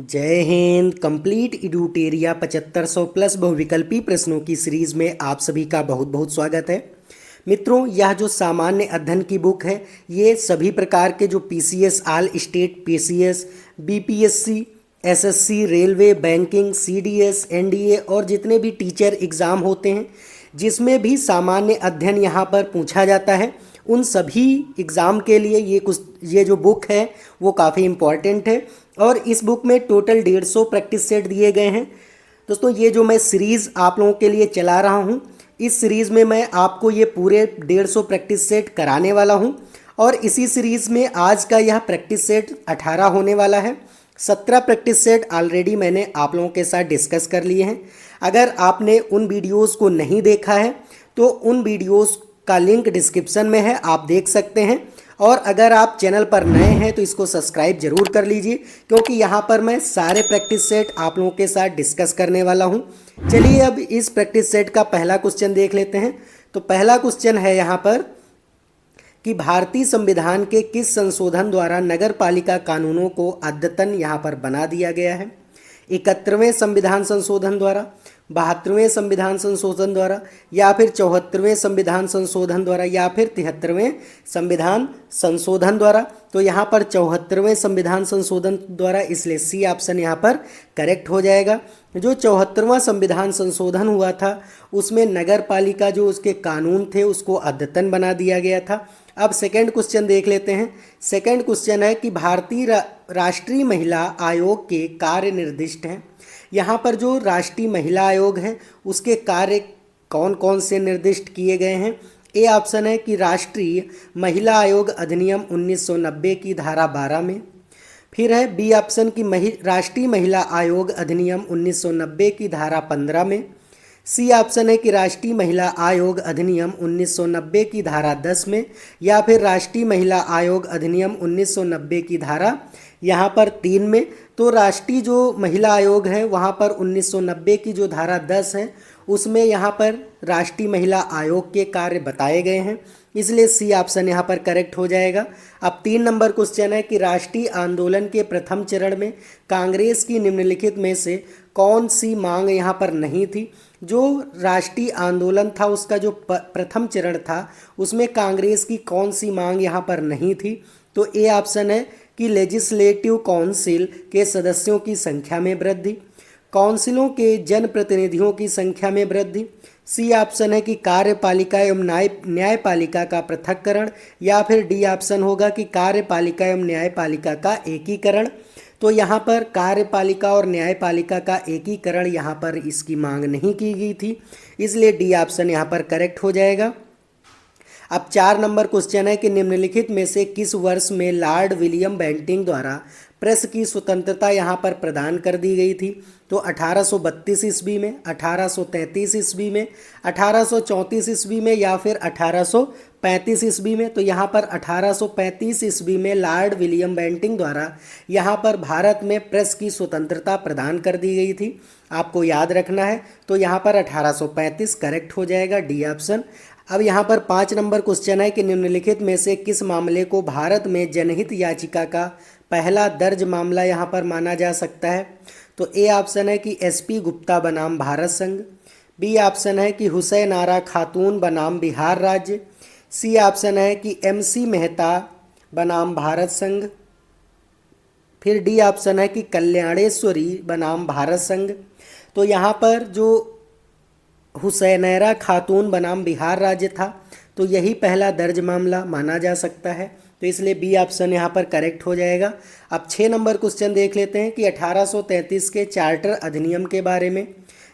जय Hind. Complete इडूटेरिया 7500 plus बहुविकल्पी प्रश्नों की सीरीज में आप सभी का बहुत बहुत स्वागत है। मित्रों, यह जो सामान्य अध्ययन की बुक है ये सभी प्रकार के जो PCS, all state PCS, BPSC, SSC, railway, banking, CDS, NDA और जितने भी टीचर एग्ज़ाम होते हैं जिसमें भी सामान्य अध्ययन यहाँ पर पूछा जाता है उन सभी एग्ज़ाम के लिए ये जो बुक है वो काफ़ी इम्पॉर्टेंट है। और इस बुक में टोटल 150 प्रैक्टिस सेट दिए गए हैं। दोस्तों, ये जो मैं सीरीज़ आप लोगों के लिए चला रहा हूँ, इस सीरीज़ में मैं आपको ये पूरे 150 प्रैक्टिस सेट कराने वाला हूँ। और इसी सीरीज़ में आज का यह प्रैक्टिस सेट 18 होने वाला है। 17 प्रैक्टिस सेट ऑलरेडी मैंने आप लोगों के साथ डिस्कस कर लिए हैं। अगर आपने उन वीडियोज़ को नहीं देखा है तो उन वीडियोज़ का लिंक डिस्क्रिप्शन में है, आप देख सकते हैं। और अगर आप चैनल पर नए हैं तो इसको सब्सक्राइब जरूर कर लीजिए, क्योंकि यहाँ पर मैं सारे प्रैक्टिस सेट आप लोगों के साथ डिस्कस करने वाला हूँ। चलिए अब इस प्रैक्टिस सेट का पहला क्वेश्चन देख लेते हैं। तो पहला क्वेश्चन है यहाँ पर कि भारतीय संविधान के किस संशोधन द्वारा नगर पालिका कानूनों को अद्यतन यहाँ पर बना दिया गया है। 71वें संविधान संशोधन द्वारा, 72वें संविधान संशोधन द्वारा, या फिर 74वें संविधान संशोधन द्वारा, या फिर 73वें संविधान संशोधन द्वारा। तो यहाँ पर 74वें संविधान संशोधन द्वारा, इसलिए सी ऑप्शन यहाँ पर करेक्ट हो जाएगा। जो 74वां संविधान संशोधन हुआ था उसमें नगर पालिका जो उसके कानून थे उसको अद्यतन बना दिया गया था। अब सेकंड क्वेश्चन देख लेते हैं। सेकंड क्वेश्चन है कि भारतीय राष्ट्रीय महिला आयोग के कार्य निर्दिष्ट हैं। यहाँ पर जो राष्ट्रीय महिला आयोग है उसके कार्य कौन कौन से निर्दिष्ट किए गए हैं। ए ऑप्शन है कि राष्ट्रीय महिला आयोग अधिनियम 1990 की धारा 12 में। फिर है बी ऑप्शन की राष्ट्रीय महिला आयोग अधिनियम 1990 की धारा 15 में। सी ऑप्शन है कि राष्ट्रीय महिला आयोग अधिनियम 1990 की धारा 10 में, या फिर राष्ट्रीय महिला आयोग अधिनियम 1990 की धारा यहाँ पर 3 में। तो राष्ट्रीय जो महिला आयोग है वहाँ पर 1990 की जो धारा 10 है उसमें यहाँ पर राष्ट्रीय महिला आयोग के कार्य बताए गए हैं, इसलिए सी ऑप्शन यहाँ पर करेक्ट हो जाएगा। अब 3 नंबर क्वेश्चन है कि राष्ट्रीय आंदोलन के प्रथम चरण में कांग्रेस की निम्नलिखित में से कौन सी मांग यहाँ पर नहीं थी। जो राष्ट्रीय आंदोलन था उसका जो प्रथम चरण था उसमें कांग्रेस की कौन सी मांग यहाँ पर नहीं थी। तो ए ऑप्शन है कि लेजिस्लेटिव काउंसिल के सदस्यों की संख्या में वृद्धि, काउंसिलों के जनप्रतिनिधियों की संख्या में वृद्धि। सी ऑप्शन है कि कार्यपालिका एवं न्यायपालिका का पृथक्करण, या फिर डी ऑप्शन होगा कि कार्यपालिका एवं न्यायपालिका का एकीकरण। तो यहाँ पर कार्यपालिका और न्यायपालिका का एकीकरण यहाँ पर इसकी मांग नहीं की गई थी, इसलिए डी ऑप्शन यहाँ पर करेक्ट हो जाएगा। अब 4 नंबर क्वेश्चन है कि निम्नलिखित में से किस वर्ष में लॉर्ड विलियम बेंटिंग द्वारा प्रेस की स्वतंत्रता यहाँ पर प्रदान कर दी गई थी। तो 1832 ईस्वी में, 1833 ईस्वी में, 1834 ईस्वी में, या फिर 1835 ईस्वी में। तो यहाँ पर 1835 ईस्वी में लॉर्ड विलियम बेंटिंग द्वारा यहाँ पर भारत में प्रेस की स्वतंत्रता प्रदान कर दी गई थी, आपको याद रखना है। तो यहाँ पर 1835 करेक्ट हो जाएगा, डी ऑप्शन। अब यहाँ पर 5 नंबर क्वेश्चन है कि निम्नलिखित में से किस मामले को भारत में जनहित याचिका का पहला दर्ज मामला यहाँ पर माना जा सकता है। तो ए ऑप्शन है कि एसपी गुप्ता बनाम भारत संघ, बी ऑप्शन है कि हुसैन आरा खातून बनाम बिहार राज्य, सी ऑप्शन है कि एमसी मेहता बनाम भारत संघ, फिर डी ऑप्शन है कि कल्याणेश्वरी बनाम भारत संघ। तो यहाँ पर जो हुसैनैरा खातून बनाम बिहार राज्य था तो यही पहला दर्ज मामला माना जा सकता है, तो इसलिए बी ऑप्शन यहाँ पर करेक्ट हो जाएगा। अब 6 नंबर क्वेश्चन देख लेते हैं कि 1833 के चार्टर अधिनियम के बारे में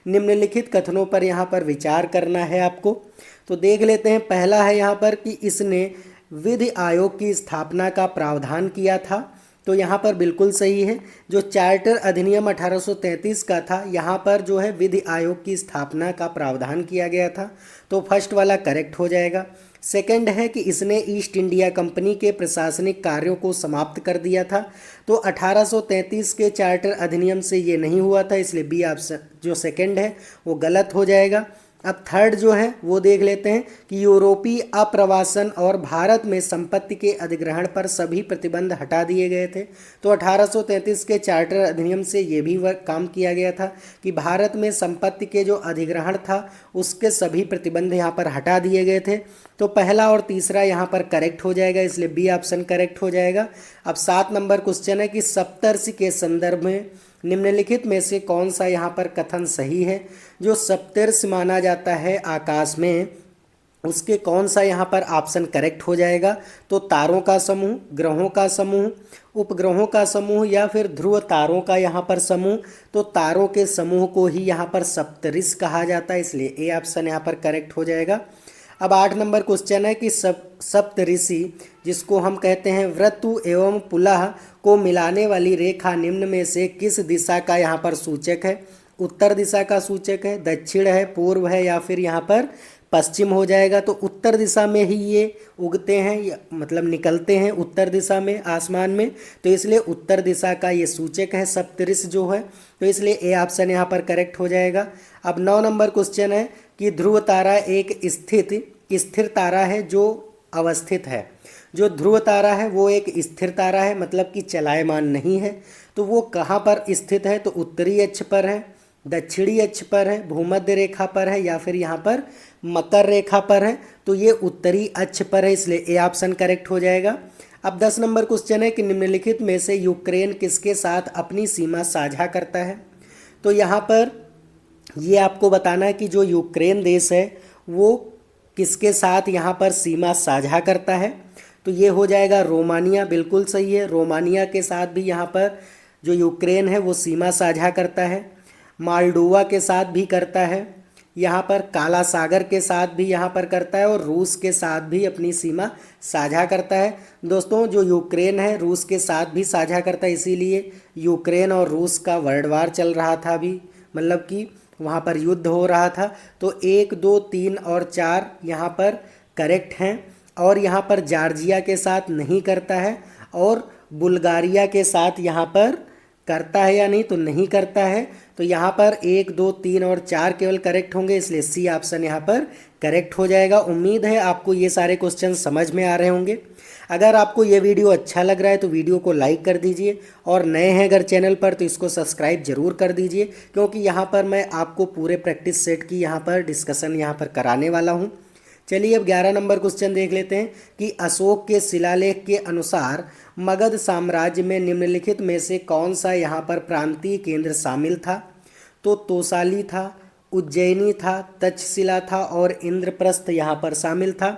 निम्नलिखित कथनों पर यहाँ पर विचार करना है आपको। तो देख लेते हैं। पहला है यहाँ पर कि इसने विधि आयोग की स्थापना का प्रावधान किया था। तो यहाँ पर बिल्कुल सही है। जो चार्टर अधिनियम 1833 का था यहाँ पर जो है विधि आयोग की स्थापना का प्रावधान किया गया था, तो फर्स्ट वाला करेक्ट हो जाएगा। सेकंड है कि इसने ईस्ट इंडिया कंपनी के प्रशासनिक कार्यों को समाप्त कर दिया था। तो 1833 के चार्टर अधिनियम से ये नहीं हुआ था, इसलिए बी ऑप्शन जो सेकंड है वो गलत हो जाएगा। अब थर्ड जो है वो देख लेते हैं कि यूरोपीय अप्रवासन और भारत में संपत्ति के अधिग्रहण पर सभी प्रतिबंध हटा दिए गए थे। तो 1833 के चार्टर अधिनियम से ये भी काम किया गया था कि भारत में संपत्ति के जो अधिग्रहण था उसके सभी प्रतिबंध यहाँ पर हटा दिए गए थे। तो पहला और तीसरा यहाँ पर करेक्ट हो जाएगा, इसलिए बी ऑप्शन करेक्ट हो जाएगा। अब 7 नंबर क्वेश्चन है कि सप्तर्षि के संदर्भ में निम्नलिखित में से कौन सा यहाँ पर कथन सही है। जो सप्तर्षि माना जाता है आकाश में, उसके कौन सा यहाँ पर ऑप्शन करेक्ट हो जाएगा। तो तारों का समूह, ग्रहों का समूह, उपग्रहों का समूह या फिर ध्रुव तारों का यहाँ पर समूह। तो तारों के समूह को ही यहाँ पर सप्तऋषि कहा जाता है, इसलिए ए ऑप्शन यहाँ पर करेक्ट हो जाएगा। अब 8 नंबर क्वेश्चन है कि सप्तऋषि जिसको हम कहते हैं वृत्तु एवं पुलह को मिलाने वाली रेखा निम्न में से किस दिशा का यहाँ पर सूचक है। उत्तर दिशा का सूचक है, दक्षिण है, पूर्व है या फिर यहाँ पर पश्चिम हो जाएगा। तो उत्तर दिशा में ही ये उगते हैं, मतलब निकलते हैं उत्तर दिशा में आसमान में, तो इसलिए उत्तर दिशा का ये सूचक है सप्तऋषि जो है। तो इसलिए ए ऑप्शन यहाँ पर करेक्ट हो जाएगा। अब 9 नंबर क्वेश्चन है कि ध्रुव तारा एक स्थिर तारा है जो अवस्थित है। जो ध्रुव तारा है वो एक स्थिर तारा है, मतलब कि चलायमान नहीं है। तो वो कहाँ पर स्थित है, तो उत्तरी अक्ष पर है, दक्षिणी अक्ष पर है, भूमध्य रेखा पर है या फिर यहाँ पर मकर रेखा पर है। तो ये उत्तरी अक्ष पर है, इसलिए ए ऑप्शन करेक्ट हो जाएगा। अब 10 नंबर क्वेश्चन है कि निम्नलिखित में से यूक्रेन किसके साथ अपनी सीमा साझा करता है। तो यहाँ पर ये आपको बताना है कि जो यूक्रेन देश है वो किसके साथ यहाँ पर सीमा साझा करता है। तो ये हो जाएगा रोमानिया, बिल्कुल सही है। रोमानिया के साथ भी यहाँ पर जो यूक्रेन है वो सीमा साझा करता है। मालडोवा के साथ भी करता है, यहाँ पर काला सागर के साथ भी यहाँ पर करता है और रूस के साथ भी अपनी सीमा साझा करता है। दोस्तों जो यूक्रेन है रूस के साथ भी साझा करता है, इसीलिए यूक्रेन और रूस का वर्ल्ड वार चल रहा था अभी, मतलब कि वहाँ पर युद्ध हो रहा था। तो 1, 2, 3 और 4 यहाँ पर करेक्ट हैं। और यहाँ पर जॉर्जिया के साथ नहीं करता है और बुल्गारिया के साथ यहाँ पर करता है या नहीं, तो नहीं करता है। तो यहाँ पर 1, 2, 3 और 4 केवल करेक्ट होंगे, इसलिए सी ऑप्शन यहाँ पर करेक्ट हो जाएगा। उम्मीद है आपको ये सारे क्वेश्चन समझ में आ रहे होंगे। अगर आपको ये वीडियो अच्छा लग रहा है तो वीडियो को लाइक कर दीजिए, और नए हैं अगर चैनल पर तो इसको सब्सक्राइब जरूर कर दीजिए, क्योंकि यहाँ पर मैं आपको पूरे प्रैक्टिस सेट की यहाँ पर डिस्कशन यहाँ पर कराने वाला हूँ। चलिए अब 11 नंबर क्वेश्चन देख लेते हैं कि अशोक के शिलालेख के अनुसार मगध साम्राज्य में निम्नलिखित में से कौन सा यहाँ पर प्रांतीय केंद्र शामिल था। तो तोसाली था, उज्जैनी था, तक्षशिला था और इंद्रप्रस्थ यहाँ पर शामिल था।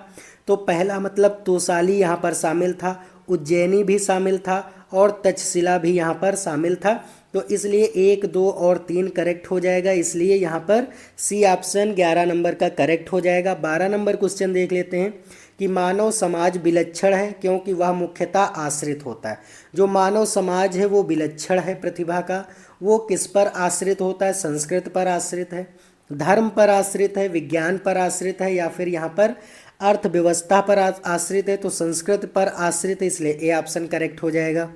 तो पहला मतलब तोसाली यहाँ पर शामिल था, उज्जैनी भी शामिल था और तक्षशिला भी यहाँ पर शामिल था। तो इसलिए 1, 2 और 3 करेक्ट हो जाएगा, इसलिए यहाँ पर सी ऑप्शन 11 नंबर का करेक्ट हो जाएगा। 12 नंबर क्वेश्चन देख लेते हैं कि मानव समाज विलक्षण है क्योंकि वह मुख्यतः आश्रित होता है। जो मानव समाज है वो विलक्षण है प्रतिभा का, वो किस पर आश्रित होता है, संस्कृत पर आश्रित है, धर्म पर आश्रित है, विज्ञान पर आश्रित है या फिर यहाँ पर अर्थव्यवस्था पर आश्रित है। तो संस्कृत पर आश्रित है, इसलिए ए ऑप्शन करेक्ट हो जाएगा।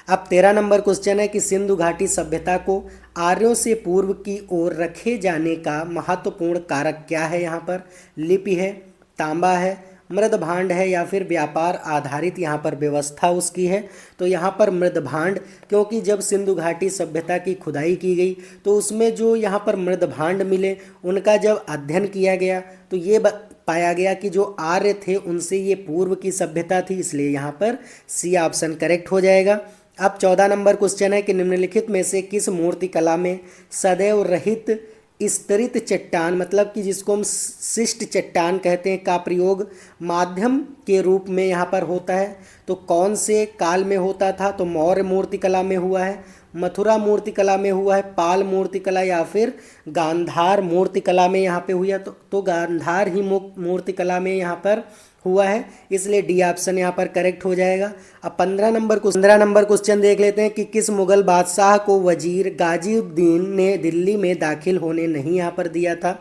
अब 13 नंबर क्वेश्चन है कि सिंधु घाटी सभ्यता को आर्यों से पूर्व की ओर रखे जाने का महत्वपूर्ण कारक क्या है। यहाँ पर लिपि है, तांबा है, मृद भांड है या फिर व्यापार आधारित यहाँ पर व्यवस्था उसकी है। तो यहाँ पर मृद भांड, क्योंकि जब सिंधु घाटी सभ्यता की खुदाई की गई तो उसमें जो यहाँ पर मृद भांड मिले उनका जब अध्ययन किया गया तो ये पाया गया कि जो आर्य थे उनसे ये पूर्व की सभ्यता थी, इसलिए यहाँ पर सी ऑप्शन करेक्ट हो जाएगा। अब 14 नंबर क्वेश्चन है कि निम्नलिखित में से किस मूर्ति कला में सदैव रहित स्तरित चट्टान, मतलब कि जिसको हम शिष्ट चट्टान कहते हैं, का प्रयोग माध्यम के रूप में यहाँ पर होता है। तो कौन से काल में होता था। तो मौर्य मूर्ति कला में हुआ है, मथुरा मूर्ति कला में हुआ है, पाल मूर्ति कला या फिर गांधार मूर्ति कला में यहाँ पे हुआ। तो गांधार ही मूर्ति कला में यहाँ पर हुआ है, इसलिए डी ऑप्शन यहाँ पर करेक्ट हो जाएगा। अब 15 नंबर क्वेश्चन देख लेते हैं कि किस मुगल बादशाह को वजीर गाजीउद्दीन ने दिल्ली में दाखिल होने नहीं यहाँ पर दिया था।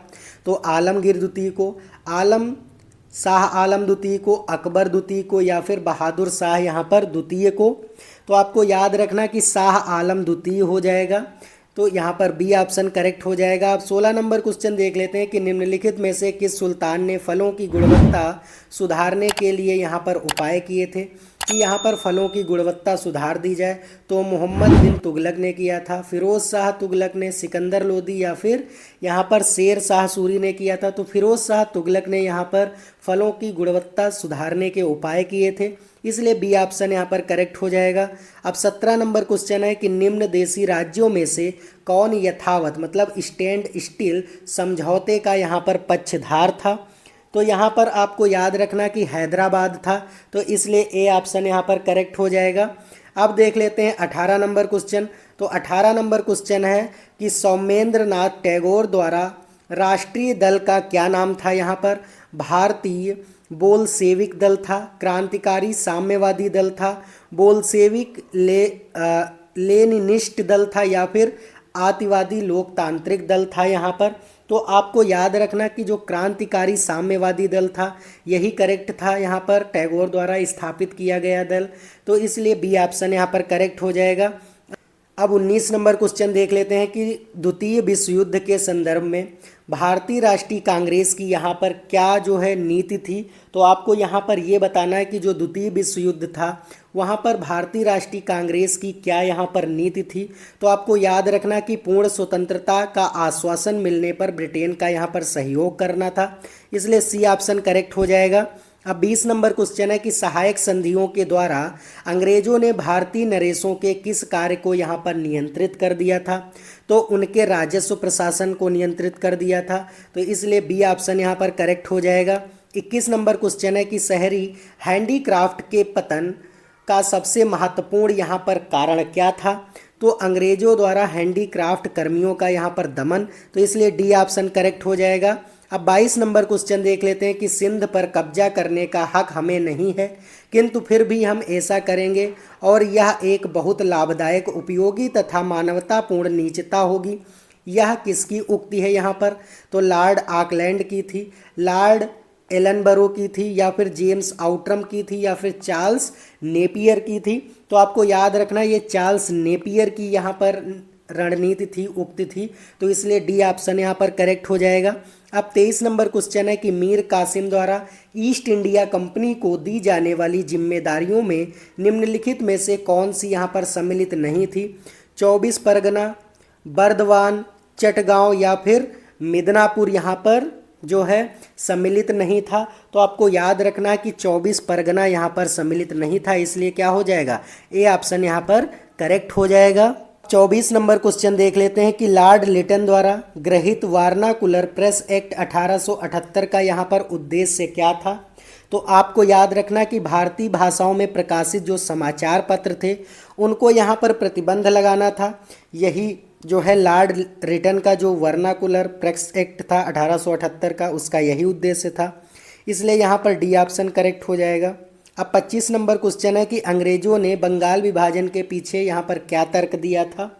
तो आलमगीर द्वितीय को, शाह आलम द्वितीय को, अकबर द्वितीय को या फिर बहादुर शाह यहाँ पर द्वितीय को। तो आपको याद रखना कि शाह आलम द्वितीय हो जाएगा। तो यहाँ पर बी ऑप्शन करेक्ट हो जाएगा। अब 16 नंबर क्वेश्चन देख लेते हैं कि निम्नलिखित में से किस सुल्तान ने फलों की गुणवत्ता सुधारने के लिए यहाँ पर उपाय किए थे कि यहाँ पर फलों की गुणवत्ता सुधार दी जाए। तो मोहम्मद बिन तुगलक ने किया था, फिरोज शाह तुगलक ने, सिकंदर लोदी या फिर यहाँ पर शेर शाह सूरी ने किया था। तो फिरोज शाह तुगलक ने यहाँ पर फलों की गुणवत्ता सुधारने के उपाय किए थे, इसलिए बी ऑप्शन यहाँ पर करेक्ट हो जाएगा। अब 17 नंबर क्वेश्चन है कि निम्न देशी राज्यों में से कौन यथावत मतलब स्टैंड स्टिल समझौते का यहाँ पर पक्षधार था। तो यहाँ पर आपको याद रखना कि हैदराबाद था, तो इसलिए ए ऑप्शन यहाँ पर करेक्ट हो जाएगा। अब देख लेते हैं 18 नंबर क्वेश्चन। तो 18 नंबर क्वेश्चन है कि सौमेंद्र नाथ टैगोर द्वारा राष्ट्रीय दल का क्या नाम था। यहाँ पर भारतीय बोलशेविक दल था, क्रांतिकारी साम्यवादी दल था, बोलशेविक लेनिनिस्ट दल था या फिर आतिवादी लोकतांत्रिक दल था। यहाँ पर तो आपको याद रखना कि जो क्रांतिकारी साम्यवादी दल था यही करेक्ट था, यहाँ पर टैगोर द्वारा स्थापित किया गया दल, तो इसलिए बी ऑप्शन यहाँ पर करेक्ट हो जाएगा। अब 19 नंबर क्वेश्चन देख लेते हैं कि द्वितीय विश्व युद्ध के संदर्भ में भारतीय राष्ट्रीय कांग्रेस की यहाँ पर क्या जो है नीति थी। तो आपको यहाँ पर ये बताना है कि जो द्वितीय विश्व युद्ध था वहाँ पर भारतीय राष्ट्रीय कांग्रेस की क्या यहाँ पर नीति थी। तो आपको याद रखना कि पूर्ण स्वतंत्रता का आश्वासन मिलने पर ब्रिटेन का यहाँ पर सहयोग करना था, इसलिए सी ऑप्शन करेक्ट हो जाएगा। अब 20 नंबर क्वेश्चन है कि सहायक संधियों के द्वारा अंग्रेजों ने भारतीय नरेशों के किस कार्य को यहाँ पर नियंत्रित कर दिया था। तो उनके राजस्व प्रशासन को नियंत्रित कर दिया था, तो इसलिए बी ऑप्शन यहाँ पर करेक्ट हो जाएगा। 21 नंबर क्वेश्चन है कि शहरी हैंडीक्राफ्ट के पतन का सबसे महत्वपूर्ण यहाँ पर कारण क्या था। तो अंग्रेजों द्वारा हैंडीक्राफ्ट कर्मियों का यहाँ पर दमन, तो इसलिए डी ऑप्शन करेक्ट हो जाएगा। अब 22 नंबर क्वेश्चन देख लेते हैं कि सिंध पर कब्जा करने का हक हमें नहीं है, किंतु फिर भी हम ऐसा करेंगे और यह एक बहुत लाभदायक, उपयोगी तथा मानवतापूर्ण नीचता होगी। यह किसकी उक्ति है यहाँ पर। तो लॉर्ड ऑकलैंड की थी, लॉर्ड एलनबरो की थी या फिर जेम्स आउट्रम की थी या फिर चार्ल्स नेपियर की थी। तो आपको याद रखना ये चार्ल्स नेपियर की यहाँ पर रणनीति थी, उक्ति थी, तो इसलिए डी ऑप्शन यहाँ पर करेक्ट हो जाएगा। अब 23 नंबर क्वेश्चन है कि मीर कासिम द्वारा ईस्ट इंडिया कंपनी को दी जाने वाली जिम्मेदारियों में निम्नलिखित में से कौन सी यहाँ पर सम्मिलित नहीं थी। 24 परगना, बर्दवान, चटगांव या फिर मिदनापुर यहाँ पर जो है सम्मिलित नहीं था। तो आपको याद रखना कि 24 परगना यहाँ पर सम्मिलित नहीं था, इसलिए क्या हो जाएगा, ए ऑप्शन यहाँ पर करेक्ट हो जाएगा। 24 नंबर क्वेश्चन देख लेते हैं कि लॉर्ड लिटन द्वारा गृहीत वार्नाकुलर प्रेस एक्ट 1878 का यहाँ पर उद्देश्य क्या था। तो आपको याद रखना कि भारतीय भाषाओं में प्रकाशित जो समाचार पत्र थे उनको यहाँ पर प्रतिबंध लगाना था। यही जो है लॉर्ड लिटन का जो वर्नाकुलर प्रेस एक्ट था 1878 का, उसका यही उद्देश्य था, इसलिए यहाँ पर डी ऑप्शन करेक्ट हो जाएगा। अब 25 नंबर क्वेश्चन है कि अंग्रेजों ने बंगाल विभाजन के पीछे यहाँ पर क्या तर्क दिया था।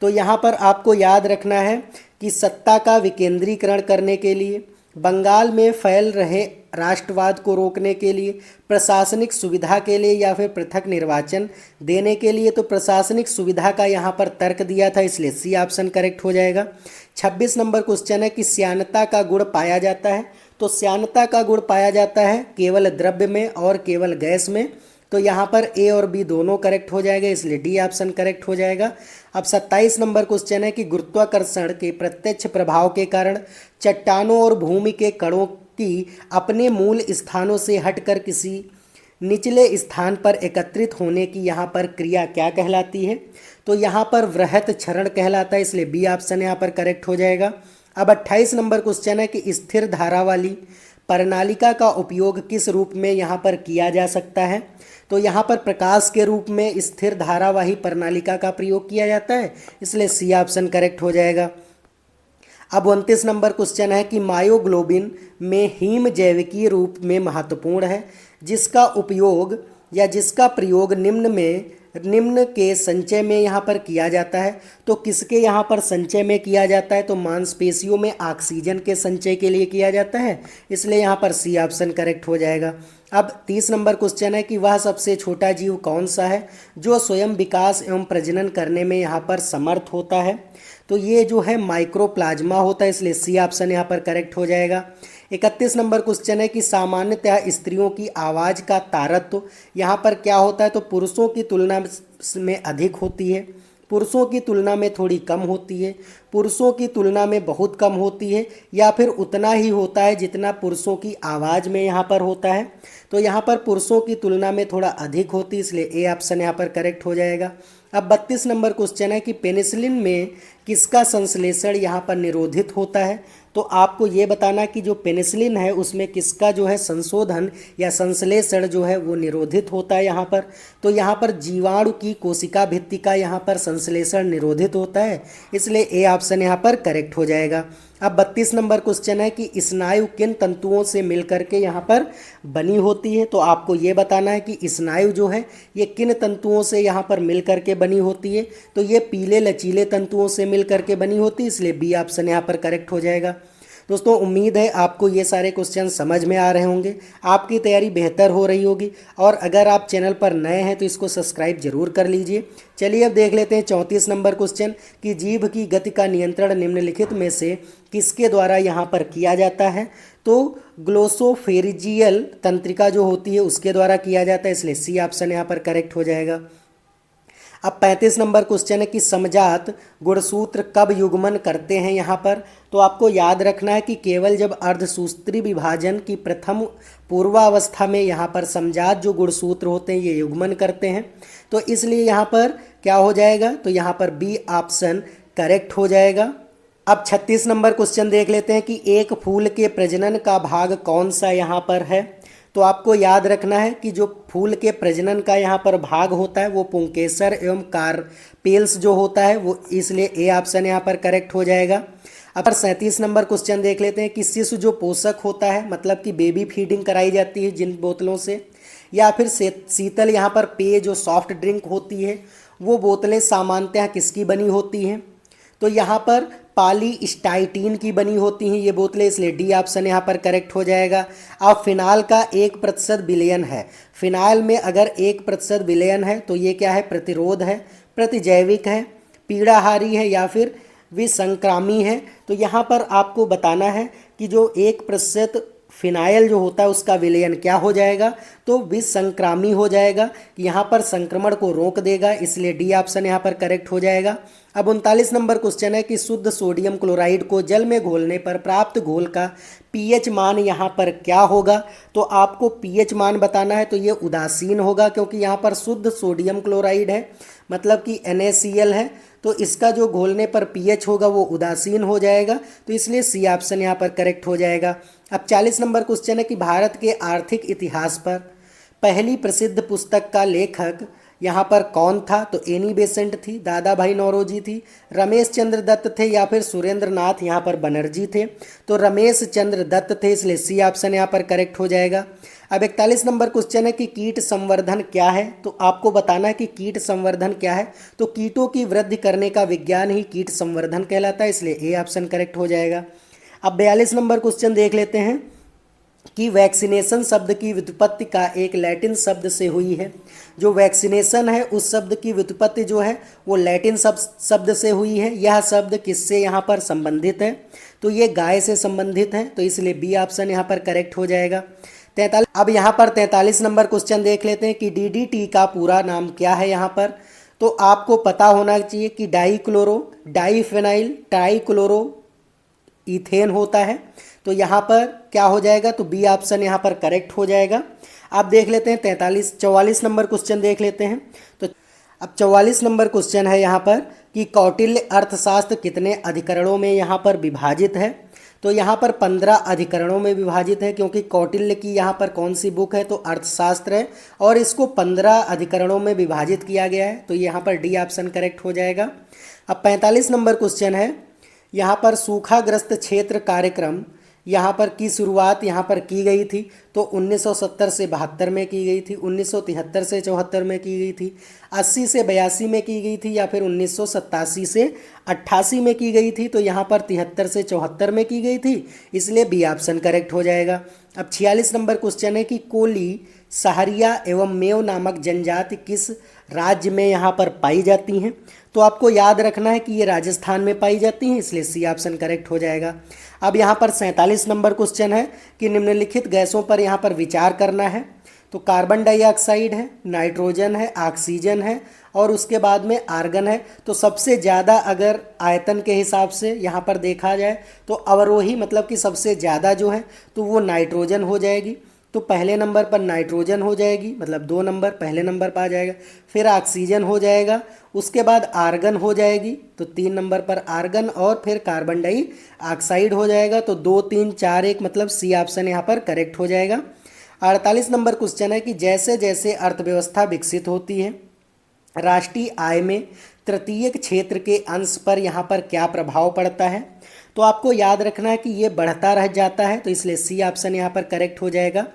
तो यहाँ पर आपको याद रखना है कि सत्ता का विकेंद्रीकरण करने के लिए, बंगाल में फैल रहे राष्ट्रवाद को रोकने के लिए, प्रशासनिक सुविधा के लिए या फिर पृथक निर्वाचन देने के लिए। तो प्रशासनिक सुविधा का यहाँ पर तर्क दिया था, इसलिए सी ऑप्शन करेक्ट हो जाएगा। 26 नंबर क्वेश्चन है कि श्यानता का गुण पाया जाता है। तो श्यानता का गुण पाया जाता है केवल द्रव्य में और केवल गैस में। तो यहाँ पर ए और बी दोनों करेक्ट हो जाएगा, इसलिए डी ऑप्शन करेक्ट हो जाएगा। अब 27 नंबर क्वेश्चन है कि गुरुत्वाकर्षण के प्रत्यक्ष प्रभाव के कारण चट्टानों और भूमि के कणों की अपने मूल स्थानों से हटकर किसी निचले स्थान पर एकत्रित होने की यहाँ पर क्रिया क्या कहलाती है। तो यहाँ पर वृहत क्षरण कहलाता है, इसलिए बी ऑप्शन यहाँ पर करेक्ट हो जाएगा। अब 28 नंबर क्वेश्चन है कि स्थिर धारा वाली प्रणालिका का उपयोग किस रूप में यहाँ पर किया जा सकता है। तो यहाँ पर प्रकाश के रूप में स्थिर धारावाही प्रणालिका का प्रयोग किया जाता है, इसलिए सी ऑप्शन करेक्ट हो जाएगा। अब 29 नंबर क्वेश्चन है कि मायोग्लोबिन में हीम जैविकीय रूप में महत्वपूर्ण है, जिसका उपयोग या जिसका प्रयोग निम्न के संचय में यहाँ पर किया जाता है। तो किसके यहाँ पर संचय में किया जाता है। तो मांसपेशियों में ऑक्सीजन के संचय के लिए किया जाता है, इसलिए यहाँ पर सी ऑप्शन करेक्ट हो जाएगा। अब 30 नंबर क्वेश्चन है कि वह सबसे छोटा जीव कौन सा है जो स्वयं विकास एवं प्रजनन करने में यहाँ पर समर्थ होता है। तो ये जो है माइक्रोप्लाज्मा होता है, इसलिए सी ऑप्शन यहाँ पर करेक्ट हो जाएगा। 31 नंबर क्वेश्चन है कि सामान्यतः स्त्रियों की आवाज़ का तारतम्य यहाँ पर क्या होता है, तो पुरुषों की तुलना में अधिक होती है, पुरुषों की तुलना में थोड़ी कम होती है, पुरुषों की तुलना में बहुत कम होती है, या फिर उतना ही होता है जितना पुरुषों की आवाज़ में यहाँ पर होता है। तो यहाँ पर पुरुषों की तुलना में थोड़ा अधिक होती है, इसलिए ए ऑप्शन यहाँ पर करेक्ट हो जाएगा। अब 32 नंबर क्वेश्चन है कि पेनिसिलिन में किसका संश्लेषण यहाँ पर निरोधित होता है। तो आपको ये बताना कि जो पेनिसिलिन है उसमें किसका जो है संशोधन या संश्लेषण जो है वो निरोधित होता है यहाँ पर। तो यहाँ पर जीवाणु की कोशिका भित्ति का यहाँ पर संश्लेषण निरोधित होता है, इसलिए ए ऑप्शन यहाँ पर करेक्ट हो जाएगा। अब 32 नंबर क्वेश्चन है कि स्नायु किन तंतुओं से मिलकर के यहाँ पर बनी होती है। तो आपको ये बताना है कि स्नायु जो है ये किन तंतुओं से यहाँ पर मिलकर के बनी होती है। तो ये पीले लचीले तंतुओं से मिलकर के बनी होती है, इसलिए बी ऑप्शन यहाँ पर करेक्ट हो जाएगा। दोस्तों उम्मीद है आपको ये सारे क्वेश्चन समझ में आ रहे होंगे, आपकी तैयारी बेहतर हो रही होगी। और अगर आप चैनल पर नए हैं तो इसको सब्सक्राइब जरूर कर लीजिए। चलिए अब देख लेते हैं 34 नंबर क्वेश्चन कि जीभ की गति का नियंत्रण निम्नलिखित में से किसके द्वारा यहाँ पर किया जाता है। तो ग्लोसोफेरिजियल तंत्रिका जो होती है उसके द्वारा किया जाता है, इसलिए सी ऑप्शन यहाँ पर करेक्ट हो जाएगा। अब 35 नंबर क्वेश्चन है कि समजात गुणसूत्र कब युग्मन करते हैं यहाँ पर। तो आपको याद रखना है कि केवल जब अर्धसूत्री विभाजन की प्रथम पूर्वावस्था में यहाँ पर समजात जो गुणसूत्र होते हैं ये युग्मन करते हैं, तो इसलिए यहाँ पर क्या हो जाएगा, तो यहाँ पर बी ऑप्शन करेक्ट हो जाएगा। अब 36 नंबर क्वेश्चन देख लेते हैं कि एक फूल के प्रजनन का भाग कौन सा यहाँ पर है। तो आपको याद रखना है कि जो फूल के प्रजनन का यहाँ पर भाग होता है वो पुंकेसर एवं कार्पेल्स जो होता है वो, इसलिए ए ऑप्शन यहाँ पर करेक्ट हो जाएगा। अब 37 नंबर क्वेश्चन देख लेते हैं कि शिशु जो पोषक होता है, मतलब कि बेबी फीडिंग कराई जाती है जिन बोतलों से, या फिर शीतल यहाँ पर पेय जो सॉफ्ट ड्रिंक होती है वो बोतलें सामान्यतः किसकी बनी होती हैं। तो यहाँ पर पॉलीस्टाइटीन की बनी होती हैं ये बोतलें, इसलिए डी ऑप्शन यहाँ पर करेक्ट हो जाएगा। अब फिनाइल का 1% विलयन है, फिनाइल में अगर 1% विलयन है तो ये क्या है, प्रतिरोध है, प्रतिजैविक है, पीड़ाहारी है या फिर विसंक्रामी है। तो यहाँ पर आपको बताना है कि जो 1% फिनाइल जो होता है उसका विलयन क्या हो जाएगा, तो विसंक्रामी हो जाएगा, यहाँ पर संक्रमण को रोक देगा, इसलिए डी ऑप्शन यहाँ पर करेक्ट हो जाएगा। अब 39 नंबर क्वेश्चन है कि शुद्ध सोडियम क्लोराइड को जल में घोलने पर प्राप्त घोल का पीएच मान यहाँ पर क्या होगा। तो आपको पीएच मान बताना है, तो ये उदासीन होगा क्योंकि यहाँ पर शुद्ध सोडियम क्लोराइड है, मतलब कि NaCl है, तो इसका जो घोलने पर पीएच होगा वो उदासीन हो जाएगा, तो इसलिए सी ऑप्शन यहाँ पर करेक्ट हो जाएगा। अब 40 नंबर क्वेश्चन है कि भारत के आर्थिक इतिहास पर पहली प्रसिद्ध पुस्तक का लेखक यहाँ पर कौन था। तो एनी बेसेंट थी, दादा भाई नौरोजी थी, रमेश चंद्र दत्त थे या फिर सुरेंद्र नाथ यहाँ पर बनर्जी थे। तो रमेश चंद्र दत्त थे, इसलिए सी ऑप्शन यहाँ पर करेक्ट हो जाएगा। अब 41 नंबर क्वेश्चन है कि कीट संवर्धन क्या है। तो आपको बताना है कि कीट संवर्धन क्या है। तो कीटों की वृद्धि करने का विज्ञान ही कीट संवर्धन कहलाता है, इसलिए ए ऑप्शन करेक्ट हो जाएगा। अब 42 नंबर क्वेश्चन देख लेते हैं कि वैक्सीनेशन शब्द की व्युत्पत्ति का एक लैटिन शब्द से हुई है। जो वैक्सीनेशन है उस शब्द की व्युत्पत्ति जो है वो लैटिन शब्द से हुई है। यह शब्द किससे यहाँ पर संबंधित है, तो ये गाय से संबंधित है, तो इसलिए बी ऑप्शन यहाँ पर करेक्ट हो जाएगा। 43 अब यहाँ पर 43 नंबर क्वेश्चन देख लेते हैं कि DDT का पूरा नाम क्या है यहाँ पर। तो आपको पता होना चाहिए कि डाईक्लोरो डाईफेनाइल ट्राईक्लोरो इथेन होता है, तो यहाँ पर क्या हो जाएगा, तो बी ऑप्शन यहाँ पर करेक्ट हो जाएगा। आप देख लेते हैं 44 नंबर क्वेश्चन देख लेते हैं। तो अब 44 नंबर क्वेश्चन है यहाँ पर कि कौटिल्य अर्थशास्त्र कितने अधिकरणों में यहाँ पर विभाजित है। तो यहाँ पर 15 अधिकरणों में विभाजित है, क्योंकि कौटिल्य की यहाँ पर कौन सी बुक है, तो अर्थशास्त्र है, और इसको 15 अधिकरणों में विभाजित किया गया है, तो यहाँ पर डी ऑप्शन करेक्ट हो जाएगा। अब 45 नंबर क्वेश्चन है यहाँ पर सूखाग्रस्त क्षेत्र कार्यक्रम यहाँ पर की शुरुआत यहाँ पर की गई थी तो 1970 से 72 में की गई थी, 1973 से 74 में की गई थी, 80 से 82 में की गई थी, या फिर 1987 से 88 में की गई थी। तो यहाँ पर 73 से 74 में की गई थी, इसलिए बी ऑप्शन करेक्ट हो जाएगा। अब 46 नंबर क्वेश्चन है कि कोली, सहारिया एवं मेव नामक जनजाति किस राज्य में यहाँ पर पाई जाती हैं। तो आपको याद रखना है कि ये राजस्थान में पाई जाती हैं, इसलिए सी ऑप्शन करेक्ट हो जाएगा। अब यहाँ पर 47 नंबर क्वेश्चन है कि निम्नलिखित गैसों पर यहाँ पर विचार करना है। तो कार्बन डाइऑक्साइड है, नाइट्रोजन है, ऑक्सीजन है और उसके बाद में आर्गन है। तो सबसे ज़्यादा अगर आयतन के हिसाब से यहाँ पर देखा जाए तो अवरोही मतलब कि सबसे ज़्यादा जो है तो वो नाइट्रोजन हो जाएगी। तो पहले नंबर पर नाइट्रोजन हो जाएगी, मतलब 2 नंबर पहले नंबर पर आ जाएगा। फिर ऑक्सीजन हो जाएगा, उसके बाद आर्गन हो जाएगी, तो 3 नंबर पर आर्गन, और फिर कार्बन डाइऑक्साइड हो जाएगा। तो 2 3 4 1 मतलब सी ऑप्शन यहाँ पर करेक्ट हो जाएगा। 48 नंबर क्वेश्चन है कि जैसे जैसे अर्थव्यवस्था विकसित होती है, राष्ट्रीय आय में तृतीयक क्षेत्र के अंश पर यहाँ पर क्या प्रभाव पड़ता है। तो आपको याद रखना है कि ये बढ़ता रह जाता है, तो इसलिए सी ऑप्शन यहाँ पर करेक्ट हो जाएगा।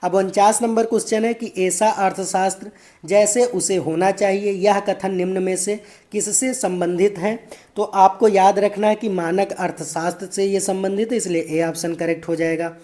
अब 49 नंबर क्वेश्चन है कि ऐसा अर्थशास्त्र जैसे उसे होना चाहिए, यह कथन निम्न में से किससे संबंधित है। तो आपको याद रखना है कि मानक अर्थशास्त्र से ये संबंधित है, इसलिए ए ऑप्शन करेक्ट हो जाएगा।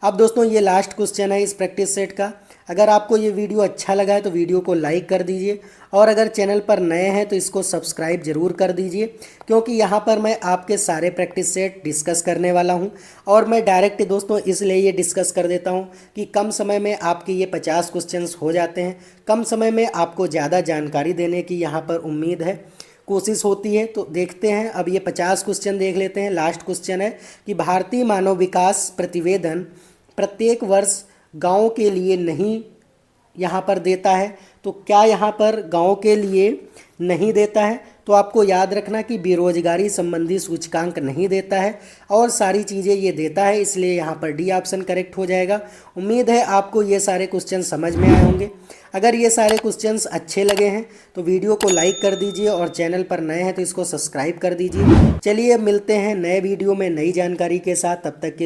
अब दोस्तों ये लास्ट क्वेश्चन है इस प्रैक्टिस सेट का। अगर आपको ये वीडियो अच्छा लगा है तो वीडियो को लाइक कर दीजिए, और अगर चैनल पर नए हैं तो इसको सब्सक्राइब जरूर कर दीजिए, क्योंकि यहाँ पर मैं आपके सारे प्रैक्टिस सेट डिस्कस करने वाला हूँ। और मैं डायरेक्ट दोस्तों इसलिए ये डिस्कस कर देता हूँ कि कम समय में आपके ये 50 क्वेश्चंस हो जाते हैं। कम समय में आपको ज़्यादा जानकारी देने की यहाँ पर उम्मीद है, कोशिश होती है। तो देखते हैं, अब ये 50 क्वेश्चन देख लेते हैं। लास्ट क्वेश्चन है कि भारतीय मानव विकास प्रतिवेदन प्रत्येक वर्ष गाँव के लिए नहीं यहाँ पर देता है। तो क्या यहाँ पर गाँव के लिए नहीं देता है। तो आपको याद रखना कि बेरोजगारी संबंधी सूचकांक नहीं देता है और सारी चीज़ें ये देता है, इसलिए यहाँ पर डी ऑप्शन करेक्ट हो जाएगा। उम्मीद है आपको ये सारे क्वेश्चन समझ में आए होंगे। अगर ये सारे क्वेश्चंस अच्छे लगे हैं तो वीडियो को लाइक कर दीजिए, और चैनल पर नए हैं तो इसको सब्सक्राइब कर दीजिए। चलिए मिलते हैं नए वीडियो में नई जानकारी के साथ, तब तक के